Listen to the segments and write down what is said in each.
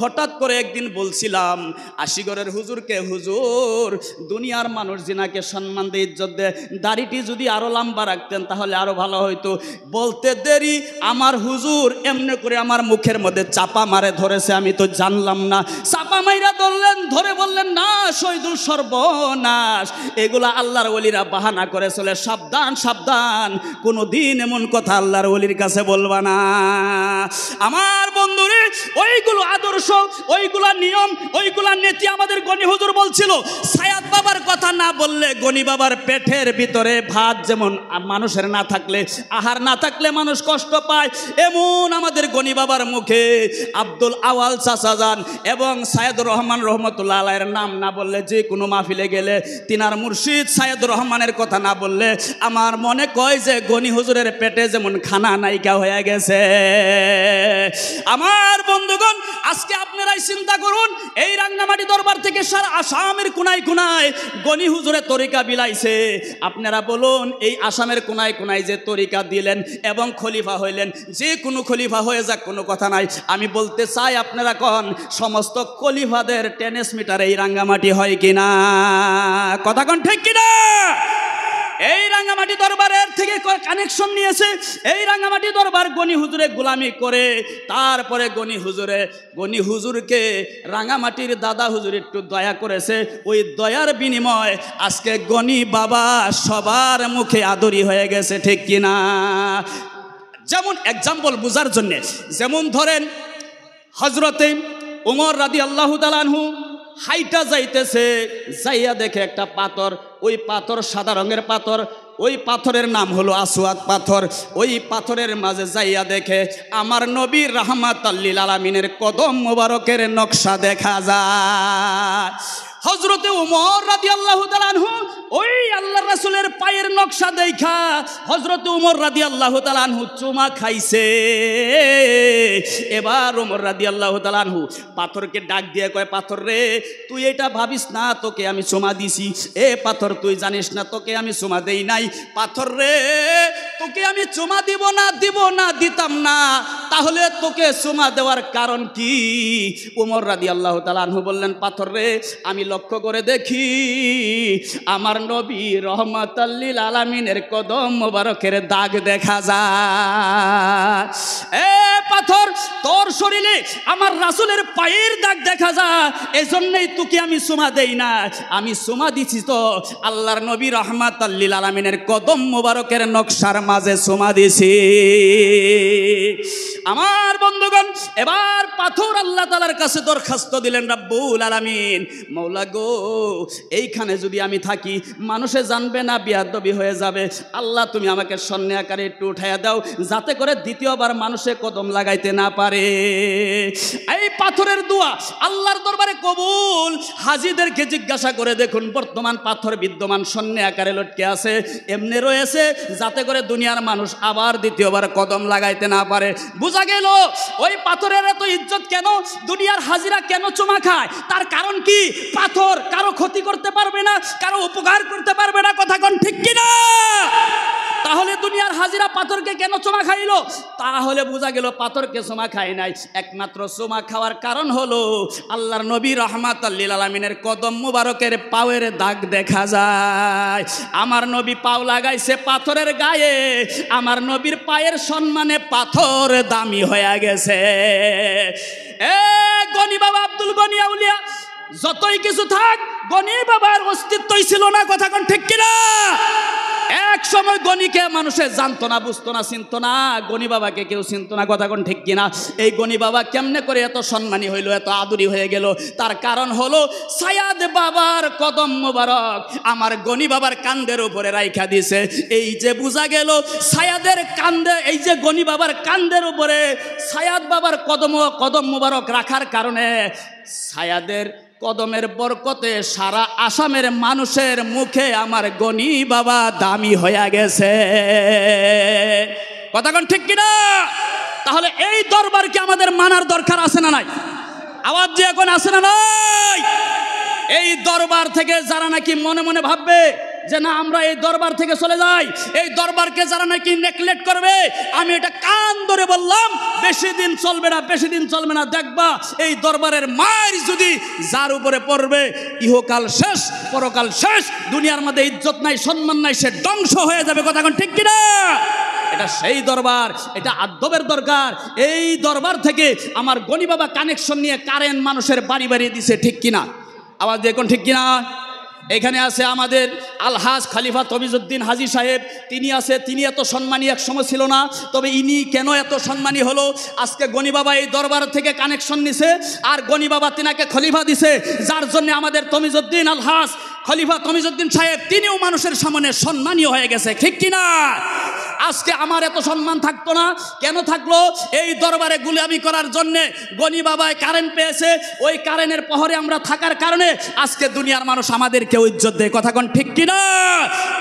হঠাৎ করে একদিন বলছিলাম আশিগড়ের হুজুরকে, হুজুর দুনিয়ার মানুষ জিনাকে সম্মান দিয়ে ইজ্জত দেয়, দাড়িটি যদি আরো লম্বা রাখতেন তাহলে আরো ভালো হইতো। বলতে দেরি আমার হুজুর এমনি করে আমার মুখের মধ্যে চাপা মারে ধরেছে, আমি তো জানলাম না। চাপা মাইরা ধরলেন, ধরে বললেন না শহীদুল সর্বনাশ, এগুলা আল্লাহর ওলিরা বাহানা করে চলে, সাবধান সাবধান, কোনোদিন এমন কথা আল্লাহর ওলির কাছে বলবা না। আমার বন্ধুরে ওইগুলো আদর্শ, ওইগুলা নিয়ম, ওইগুলা নীতি আমাদের গনি হুজুর বলছিল। সায়াদ বাবার কথা না বললে গনি বাবার পেটের ভিতরে ভাত যেমন মানুষের না থাকলে, আহার না থাকলে মানুষ কষ্ট পায়, এমন আমাদের গনি বাবার মুখে আব্দুল আওয়াল চাচা যান এবং সাইয়দুর রহমান রহমতুল্লাহ আলাইহির নাম না বললে, যে কোনো মাহফিলে গেলে তিনার মুর্শিদ সাইয়দুর রহমানের কথা না বললে আমার মনে কয় যে গনি হুজুরের পেটে যেমন খানা নাইকা হয়ে গেছে। আমার বন্ধুগণ, আজকে আপনারাই চিন্তা করুন, এই রাঙ্গামাটি দরবার থেকে সারা আসামের কোনায় কোনায় গনি হুজুরের তরিকা বিলাইছে। আপনারা বলুন, এই আসামের কোনায় কোনায় যে তরিকা দিলেন এবং খলিফা হইলেন, যে কোনো খলিফা হয়ে যাক কোনো কথা নাই, আমি বলতে চাই আপনারা কোন সমস্ত খলিফাদের টেনিস মিটার এই রাঙ্গামাটি হয় কিনা? কথা কোন ঠিক কিনা? এই রাঙ্গামাটি দরবারের থেকে কানেকশন নিয়েছে, এই রাঙ্গামাটি দরবার গনি হুজুরে গোলামি করে, তারপরে গনি হুজুরকে রাঙ্গামাটির দাদা হুজুর একটু দয়া করেছে, ওই দয়ার বিনিময় আজকে গনি বাবা সবার মুখে আদরি হয়ে গেছে, ঠিক কিনা? যেমন এক্সাম্পল বোঝার জন্যে, যেমন ধরেন হজরতে উমর রাদিয়াল্লাহু তাআলা আনহু হাইটা যাইতেছে, যাইয়া দেখে একটা পাথর, ওই পাথর সাদা রঙের পাথর, ওই পাথরের নাম হলো আসওয়াদ পাথর। ওই পাথরের মাঝে যাইয়া দেখে আমার নবী রাহমাতাল লিল আলামিনের কদম মোবারকের নকশা দেখা যায়। হযরতে ওমর রাদিয়াল্লাহু তাআলা আনহু ওই আল্লাহর রাসূলের পায়ের নকশা দেখা হযরতে ওমর রাদিয়াল্লাহু তাআলা আনহু চুমা খাইছে। এবার ওমর রাদিয়াল্লাহু তাআলা আনহু পাথরকে ডাক দিয়ে কয়, পাথর রে, তুই এটা ভাবিস না তোকে আমি চুমা দিছি। এ পাথর, তুই জানিস না তোকে আমি চুমা দেই নাই। পাথর রে, তোকে আমি চুমা দিব না দিতাম না, তাহলে তোকে চুমা দেওয়ার কারণ কি? ওমর রাদিয়াল্লাহু তাআলা আনহু বললেন, পাথর রে, আমি লক্ষ্য করে দেখি আমার নবী রহমাতাল লিল আলামিনের কদম মোবারকের দাগ দেখা যায়। এ পাথর, তোর শরীরে আমার রাসূলের পায়ের দাগ দেখা যায়, এজন্যই তোকে আমি চুমা দেই না। আমি চুমা দিছি তো আল্লাহর নবী রহমাতাল লিল আলামিনের কদম মোবারকের নকশার মাঝে চুমা দিছি। আমার বন্ধুগণ, এবার পাথর আল্লাহ তাআলার কাছে দরখাস্ত দিলেন, রাব্বুল আলামিন, মওলা গো, এইখানে যদি আমি থাকি মানুষে জানবে না, বিয়াদবি হয়ে যাবে। আল্লাহ তুমি আমাকে সন্নে আকারে একটু উঠাইয়া দাও, যাতে করে দ্বিতীয়বার মানুষে কদম লাগাইতে না পারে। এই পাথরের দোয়া আল্লাহর দরবারে কবুল। হাজীদেরকে জিজ্ঞাসা করে দেখুন, বর্তমান পাথর বিদ্যমান সন্নে আকারে লটকে আছে, এমনি রয়েছে যাতে করে দুনিয়ার মানুষ আবার দ্বিতীয়বার কদম লাগাইতে না পারে। বোঝা গেল ওই পাথরের এত ইজ্জত কেন, দুনিয়ার হাজিরা কেন চুমা খায়, তার কারণ কি? পাথর কারো ক্ষতি করতে পারবে না, কারো উপকার করতে পারবে না, কথা কোন ঠিক কিনা? তাহলে দুনিয়ার হাজিরা পাথরকে কেন চুমা খাইলো? তাহলে বোঝা গেল পাথরকে চুমা খায় নাই, একমাত্র চুমা খাওয়ার কারণ হলো আল্লাহর নবী রাহমাতাল লিল আলামিনের কদম মুবারকের পায়ের দাগ দেখা যায়। আমার নবী পাও লাগাইছে পাথরের গায়ে, আমার নবীর পায়ের সম্মানে পাথর দামি হয়ে গেছে। এ গনি বাবা আব্দুল গনি আউলিয়া যতই কিছু থাক, গনি বাবার অস্তিত্বই ছিল না, কথা কোন ঠিক কিনা? এক সময় গনিকে মানুষে জানতো না, বুঝতো না, চিনতো না, গনি বাবাকে কেউ চিনতো না, কথা কোন ঠিক কিনা? এই গনি বাবা কেমনে করে এত সম্মানী হইল, এত আদুরি হয়ে গেল? তার কারণ হলো সায়াদ বাবার কদম মোবারক আমার গনি বাবার কান্দের উপরে রাইখা দিছে। এই যে বোঝা গেল সায়াদের কান্দে, এই যে গনি বাবার কান্দের উপরে সায়াদ বাবার কদম মোবারক রাখার কারণে সায়াদের কদমের বরকতে সারা আসামের মানুষের মুখে আমার গনি বাবা দামি হয়ে গেছে, কথা কোন ঠিক কিনা? তাহলে এই দরবারকে আমাদের মানার দরকার আছে না নাই? আওয়াজ যে এখন আছে না নাই? এই দরবার থেকে যারা নাকি মনে মনে ভাববে যে না আমরা এই দরবার থেকে চলে যাই, এই দরবারকে যারা নাকি নেগলেক্ট করবে, আমি এটা কান ধরে বললাম বেশি দিন চলবে না, বেশি দিন চলবে না, দেখবা এই দরবারের মার যদি যার উপরে পড়বে ইহকাল শেষ পরকাল শেষ, দুনিয়ার মধ্যে ইজ্জত নাই সম্মান নাই, সে ধ্বংস হয়ে যাবে। কথা কোন ঠিক কিনা? এটা সেই দরবার, এটা আদবের দরকার। এই দরবার থেকে আমার গনি বাবা কানেকশন নিয়ে কারেন্ট মানুষের বাড়ি বাড়ি দিছে, ঠিক কিনা? আওয়াজ দেখুন ঠিক কিনা? এখানে আছে আমাদের আলহাজ খলিফা তমিজউদ্দিন হাজী সাহেব, তিনি আছে, তিনি এত সম্মানী এক সময় ছিল না, তবে ইনি কেন এত সম্মানী হলো? আজকে গনি বাবা এই দরবার থেকে কানেকশন নিছে, আর গনি বাবা তিনাকে খলিফা দিছে, যার জন্য আমাদের তমিজউদ্দিন আলহাজ খলিফা তমিজউদ্দিন সাহেব তিনিও মানুষের সামনে সম্মানীয় হয়ে গেছে, ঠিক কিনা? আজকে আমার এত সম্মান থাকতো না, কেন থাকলো? এই দরবারে গুলামি করার জন্যে গনি বাবায় কারেন্ট পেয়েছে, ওই কারেন্টের পহরে আমরা থাকার কারণে আজকে দুনিয়ার মানুষ আমাদেরকে ইজ্জত দেয়। কথা কোন ঠিক কিনা?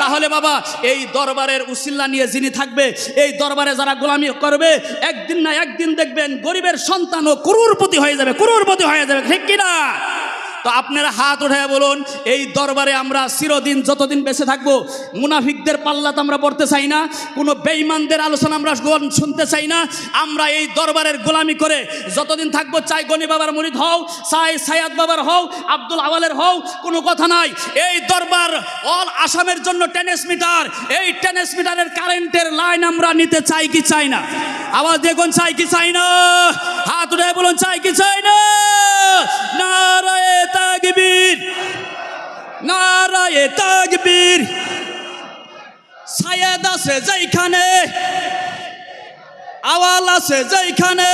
তাহলে বাবা এই দরবারের উসিলা নিয়ে যিনি থাকবে, এই দরবারে যারা গোলামি করবে, একদিন না একদিন দেখবেন গরিবের সন্তানও করুরপতি হয়ে যাবে, করুরপতি হয়ে যাবে, ঠিক কিনা? তো আপনারা হাত উঠায় বলুন, এই দরবারে আমরা চিরদিন যতদিন বেঁচে থাকবো মুনাফিকদের পাল্লাতে আমরা পড়তে চাই না, কোনো বেঈমানদের আলোচনা আমরা শুনতে চাই না। আমরা এই দরবারের গোলামি করে যতদিন থাকবো, চাই গনি বাবার মুরিদ হও, চাই সায়াদ বাবার হও, আব্দুল আওয়ালের হও, কোনো কথা নাই। এই দরবার অল আসামের জন্য ট্রান্সমিটার, এই ট্রান্সমিটারের কারেন্টের লাইন আমরা নিতে চাই কি চাই না? আওয়াজ দেখুন, চাই কি চাই না? হাত উঠায় বলুন, চাই কি চাই না? নারায়ে তাকবীর, নারায়ে তাকবীর। সায়েদ আছে যেইখানে, আওয়াল আছে যেইখানে,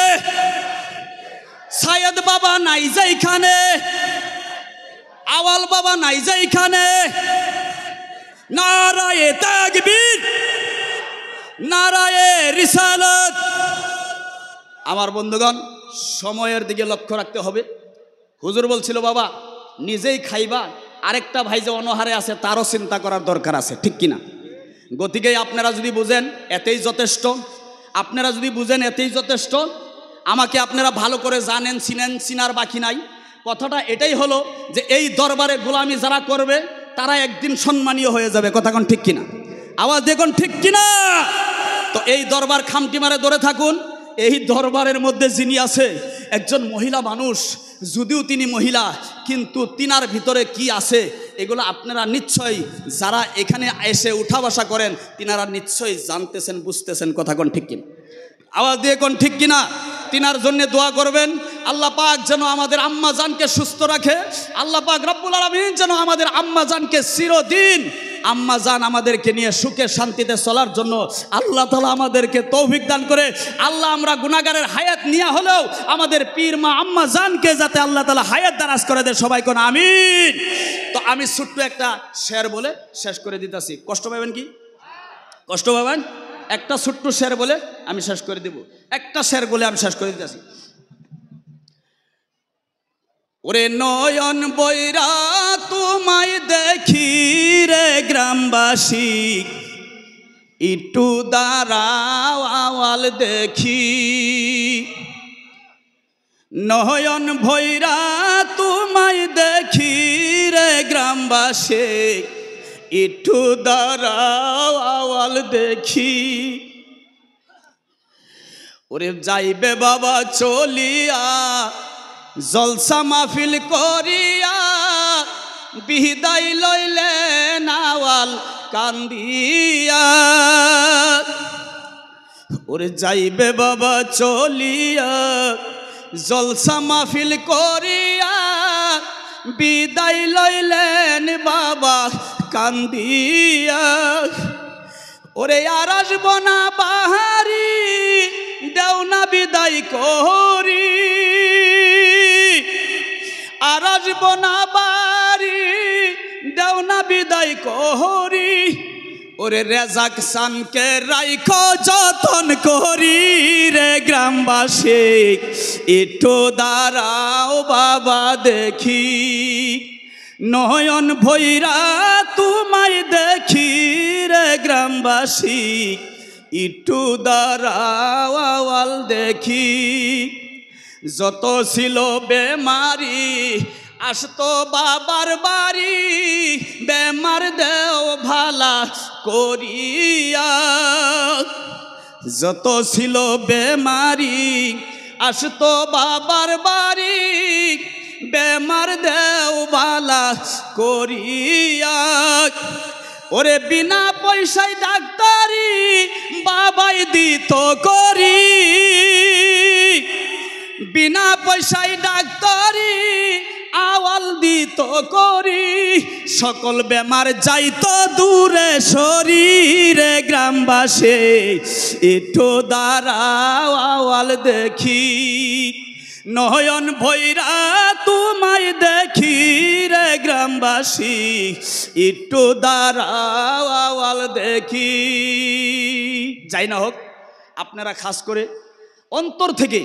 সায়েদ বাবা নাই যেইখানে, আওয়াল বাবা নাই যেইখানে, নারায়ে তাকবীর, নারায়ে রিসালাত। আমার বন্ধুগণ, সময়ের দিকে লক্ষ্য রাখতে হবে। হুজুর বলছিল বাবা নিজেই খাইবা, আরেকটা ভাই যে অনহারে আছে তারও চিন্তা করার দরকার আছে, ঠিক কিনা? গতিকে আপনারা যদি বুঝেন এতেই যথেষ্ট, আপনারা যদি বুঝেন এতেই যথেষ্ট। আমাকে আপনারা ভালো করে জানেন, চিনেন, চিনার বাকি নাই। কথাটা এটাই হলো যে এই দরবারে গোলামি যারা করবে তারা একদিন সম্মানীয় হয়ে যাবে। কথা কোন ঠিক কিনা? আওয়াজ দেখুন ঠিক কিনা? তো এই দরবার খামটি মারে ধরে থাকুন। এই দরবারের মধ্যে যিনি আছে একজন মহিলা মানুষ, যদিও তিনি মহিলা, কিন্তু তিনার ভিতরে কি আছে এগুলো আপনারা নিশ্চয়ই যারা এখানে এসে উঠা বসা করেন তিনারা নিশ্চয়ই জানতেছেন, বুঝতেছেন। কথা কোন ঠিক কিনা? আওয়াজ দিয়ে কোন ঠিক কিনা? তিনার জন্য দোয়া করবেন, আল্লাহ পাক যেন আমাদের আম্মা জানকে সুস্থ রাখে, আল্লাহ পাক রব্বুল আলামিন যেন আমাদের আম্মা জানকে চিরদিন আম্মা জান আমাদেরকে নিয়ে সুখে শান্তিতে চলার জন্য আল্লাহ তাআলা আমাদেরকে তৌফিক দান করে। আল্লাহ আমরা গুনাহগারের হায়াত নিয়ে হলেও আমাদের পীর মা আম্মা জানকে যাতে আল্লাহ তাআলা হায়াত দারাজ করে দেয়, সবাই কোন আমিন। তো আমি ছোট্ট একটা শের বলে শেষ করে দিতেছি, কষ্ট পাবেন কি? কষ্ট পাবেন? একটা ছোট্ট শের বলে আমি শেষ করে দিব, একটা শের বলে আমি শেষ করে দিতেছি। ওরে নয়ন বৈরা তোমায় দেখি রে গ্রামবাসী, একটু দাঁড়াও আওয়াল দেখি। নয়ন ভৈরা তোমায় দেখি রে গ্রামবাসী, একটু দাঁড়াও আওয়াল দেখি। ওরে যাইবে বাবা চলিয়া জলসা মাহফিল করিয়া, বিদায় লইলেন আওয়াল কান্দিয়া। ওরে যাইবে বাবা চলিয়া জলসা মাহফিল করিয়া, বিদায় লইলেন বাবা কান্দিয়া। ওরে আর আসব না বাহারি, দেও না বিদায় করি, আর আসব না বাড়ি, দেও না বিদায় করি। ওরে রেজাক সানকে রাইখো যতন করি রে গ্রামবাসী, একটু দাঁড়াও বাবা দেখি। নয়ন ভৈরা তোমায় দেখি রে গ্রামবাসী, একটু দাঁড়াও আওয়াল দেখি। যত ছিল বেমারি আসতো বাবার বাড়ি বেমার দেও ভালা করিয়া, যত ছিল বেমারি আসতো বাবার বাড়ি বেমার দেও ভালা করিয়া। ওরে বিনা পয়সায় ডাক্তারি বাবাই দিত করি, বিনা পয়সায় ডাক্তারি আওয়াল দিত করি, সকল বেমার যাইতো দূরে শরীরে। গ্রামবাসী একটু দাঁড়াও আওয়াল দেখি, নয়ন ভৈরা তোমায় দেখি রে। গ্রামবাসী একটু দাঁড়াও আওয়াল দেখি। যাই না হোক, আপনারা খাস করে অন্তর থেকে